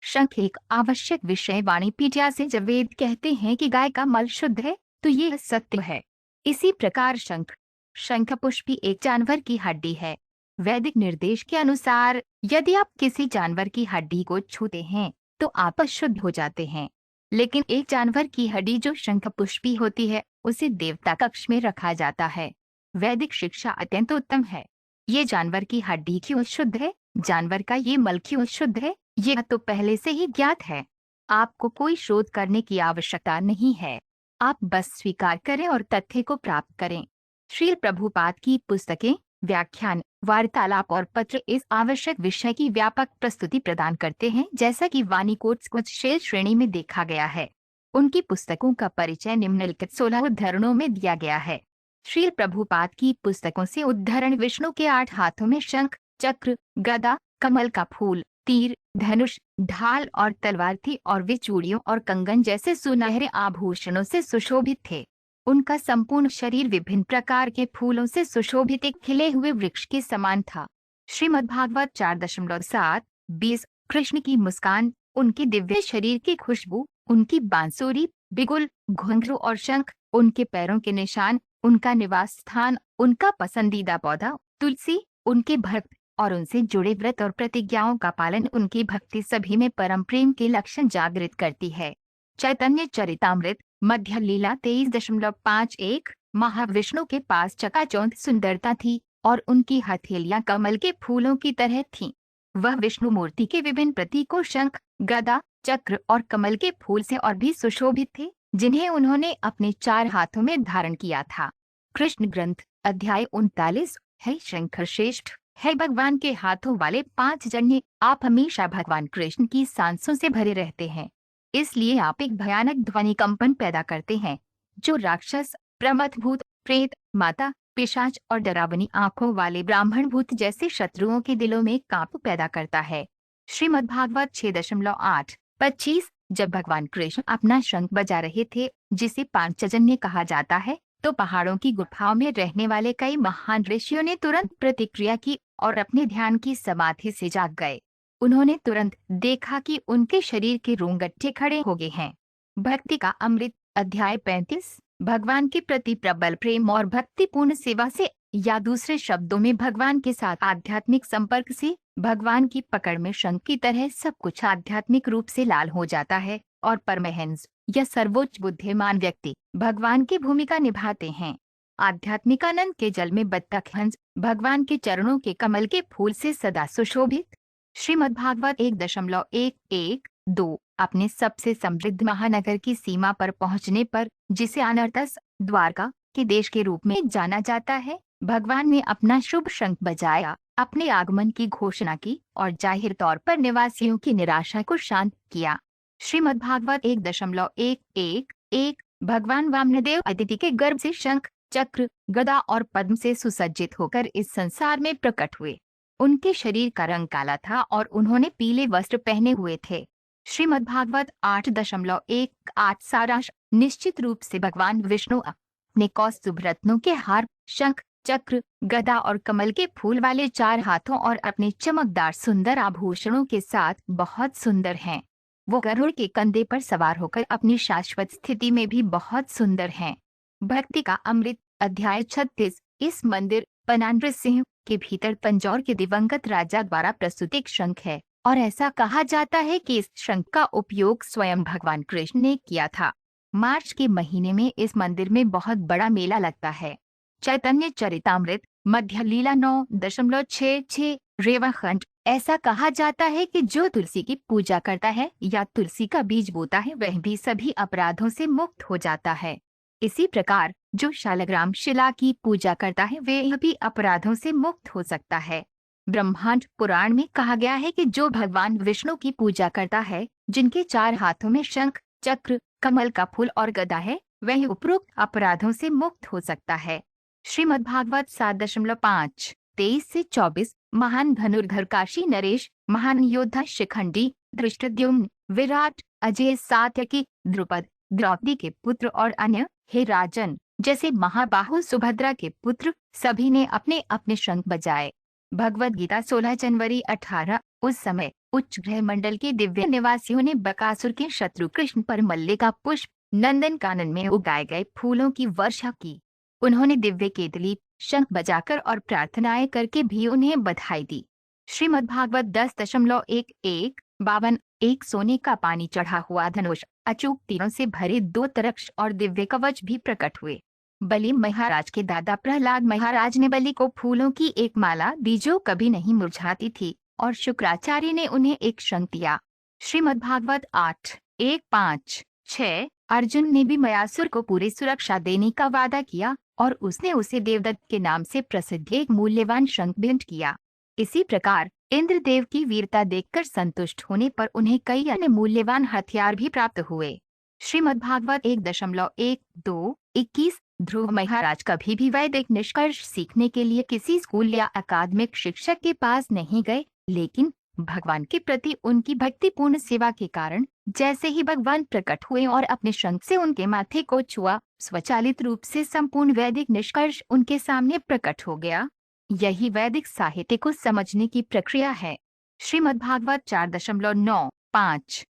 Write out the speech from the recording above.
शंख एक आवश्यक विषय वाणिपीडिया से जब वेद कहते हैं कि गाय का मल शुद्ध है, तो ये सत्य है। इसी प्रकार शंख शंख पुष्पी एक जानवर की हड्डी है। वैदिक निर्देश के अनुसार यदि आप किसी जानवर की हड्डी को छूते हैं तो आप अशुद्ध हो जाते हैं। लेकिन एक जानवर की हड्डी जो शंख पुष्पी होती है उसे देवता कक्ष में रखा जाता है। वैदिक शिक्षा अत्यंत उत्तम है। ये जानवर की हड्डी क्यों शुद्ध है, जानवर का ये मल क्यों शुद्ध है, यह तो पहले से ही ज्ञात है। आपको कोई शोध करने की आवश्यकता नहीं है। आप बस स्वीकार करें और तथ्य को प्राप्त करें। श्रील प्रभुपाद की पुस्तकें, व्याख्यान, वार्तालाप और पत्र इस आवश्यक विषय की व्यापक प्रस्तुति प्रदान करते हैं, जैसा कि वाणी कोट्स कुछ शेल श्रेणी में देखा गया है। उनकी पुस्तकों का परिचय निम्नलिखित 16 उद्धरणों में दिया गया है। श्रील प्रभुपाद की पुस्तकों से उद्धरण: विष्णु के 8 हाथों में शंख, चक्र, गदा, कमल का फूल, तीर, धनुष, ढाल और तलवार थी और वे चूड़ियों और कंगन जैसे सुनहरे आभूषणों से सुशोभित थे। उनका संपूर्ण शरीर विभिन्न प्रकार के फूलों से सुशोभित एक खिले हुए वृक्ष के समान था। श्रीमद्भागवत 4.7 20। कृष्ण की मुस्कान, उनके दिव्य शरीर की खुशबू, उनकी बांसुरी, बिगुल, घुंघरू और शंख, उनके पैरों के निशान, उनका निवास स्थान, उनका पसंदीदा पौधा तुलसी, उनके भक्त और उनसे जुड़े व्रत और प्रतिज्ञाओं का पालन, उनकी भक्ति सभी में परम प्रेम के लक्षण जागृत करती है। चैतन्य चरितामृत मध्य लीला 23.51। महाविष्णु के पास चकाचौंध सुंदरता थी और उनकी हथेलियां कमल के फूलों की तरह थीं। वह विष्णु मूर्ति के विभिन्न प्रतीकों शंख, गदा, चक्र और कमल के फूल से और भी सुशोभित थे, जिन्हें उन्होंने अपने 4 हाथों में धारण किया था। कृष्ण ग्रंथ अध्याय 39 है शंकर श्रेष्ठ है भगवान के हाथों वाले 5 जन्य। आप हमेशा भगवान कृष्ण की सांसों से भरे रहते हैं, इसलिए आप एक भयानक ध्वनि कंपन पैदा करते हैं जो राक्षस, प्रमथ भूत, प्रेत, माता, पिशाच और डरावनी आंखों वाले ब्राह्मण भूत जैसे शत्रुओं के दिलों में कांप पैदा करता है। श्रीमद्भागवत 6.8-25। जब भगवान कृष्ण अपना शंख बजा रहे थे, जिसे पांचजन्य कहा जाता है, तो पहाड़ों की गुफाओं में रहने वाले कई महान ऋषियों ने तुरंत प्रतिक्रिया की और अपने ध्यान की समाधि से जाग गए। उन्होंने तुरंत देखा कि उनके शरीर के रोंगटे खड़े हो गए हैं। भक्ति का अमृत अध्याय 35। भगवान के प्रति प्रबल प्रेम और भक्तिपूर्ण सेवा से, या दूसरे शब्दों में भगवान के साथ आध्यात्मिक संपर्क से, भगवान की पकड़ में शंख की तरह सब कुछ आध्यात्मिक रूप से लाल हो जाता है और परमहंस या सर्वोच्च बुद्धिमान व्यक्ति भगवान की भूमिका निभाते हैं। आध्यात्मिक आनंद के जल में बत्तख हंस भगवान के चरणों के कमल के फूल से सदा सुशोभित। श्रीमद्भागवत 1.112। अपने सबसे समृद्ध महानगर की सीमा पर पहुंचने पर, जिसे अनर्तस द्वारका के देश के रूप में जाना जाता है, भगवान ने अपना शुभ शंख बजाया, अपने आगमन की घोषणा की और जाहिर तौर पर निवासियों की निराशा को शांत किया। श्रीमद्भागवत 1.111। भगवान वामनदेव अदिति के गर्भ से शंख, चक्र, गदा और पद्म से सुसज्जित होकर इस संसार में प्रकट हुए। उनके शरीर का रंग काला था और उन्होंने पीले वस्त्र पहने हुए थे। श्रीमद्भागवत 8.18 सारांश: निश्चित रूप से भगवान विष्णु अपने कौस्तुभ रत्नों के हार, शंख, चक्र, गदा और कमल के फूल वाले 4 हाथों और अपने चमकदार सुंदर आभूषणों के साथ बहुत सुंदर हैं। वो गरुड़ के कंधे पर सवार होकर अपनी शाश्वत स्थिति में भी बहुत सुंदर हैं। भक्ति का अमृत अध्याय 36। इस मंदिर पनानृ सिंह के भीतर तंजौर के दिवंगत राजा द्वारा प्रस्तुत एक शंख है और ऐसा कहा जाता है कि इस शंख का उपयोग स्वयं भगवान कृष्ण ने किया था। मार्च के महीने में इस मंदिर में बहुत बड़ा मेला लगता है। चैतन्य चरितामृत मध्य लीला 9.66 रेवाखंड: ऐसा कहा जाता है कि जो तुलसी की पूजा करता है या तुलसी का बीज बोता है, वह भी सभी अपराधों से मुक्त हो जाता है। इसी प्रकार जो शालग्राम शिला की पूजा करता है, वह भी अपराधों से मुक्त हो सकता है। ब्रह्मांड पुराण में कहा गया है कि जो भगवान विष्णु की पूजा करता है, जिनके 4 हाथों में शंख, चक्र, कमल का फूल और गदा है, वह उपरोक्त अपराधों से मुक्त हो सकता है। श्रीमद्भागवत 7.5 23-24। महान धनुर्धर काशी नरेश, महान योद्धा शिखंडी, धृष्टद्युम्न, विराट, अजय, सात्यकी, द्रुपद, द्रौपदी के पुत्र और अन्य, हे राजन, जैसे महाबाहु सुभद्रा के पुत्र, सभी ने अपने अपने शंख बजाए। भगवद गीता 16 जनवरी 18। उस समय उच्च ग्रह मंडल के दिव्य निवासियों ने बकासुर के शत्रु कृष्ण पर मल्लिका पुष्प नंदन कानन में उगाए गए फूलों की वर्षा की। उन्होंने दिव्य केतली शंख बजाकर और प्रार्थनाएं करके भी उन्हें बधाई दी। श्रीमद्भागवत 10.11 एक सोने का पानी चढ़ा हुआ धनुष, अचूक तीरों से भरे दो तरक्ष और दिव्य कवच भी प्रकट हुए। बलि महाराज के दादा प्रहलाद महाराज ने बलि को फूलों की एक माला दी जो कभी नहीं मुरझाती थी, और शुक्राचार्य ने उन्हें एक शंख दिया। श्रीमद्भागवत 8.1-5-6 अर्जुन ने भी मयासुर को पूरी सुरक्षा देने का वादा किया और उसने उसे देवदत्त के नाम से प्रसिद्ध एक मूल्यवान शंख भेंट किया। इसी प्रकार इंद्रदेव की वीरता देखकर संतुष्ट होने पर उन्हें कई अन्य मूल्यवान हथियार भी प्राप्त हुए। श्रीमद्भागवत 1.1-2-21 ध्रुव महाराज कभी भी वैदिक निष्कर्ष सीखने के लिए किसी स्कूल या अकादमिक शिक्षक के पास नहीं गए, लेकिन भगवान के प्रति उनकी भक्तिपूर्ण सेवा के कारण जैसे ही भगवान प्रकट हुए और अपने शंख से उनके माथे को छुआ, स्वचालित रूप से संपूर्ण वैदिक निष्कर्ष उनके सामने प्रकट हो गया। यही वैदिक साहित्य को समझने की प्रक्रिया है। श्रीमद्भागवत 4.9-5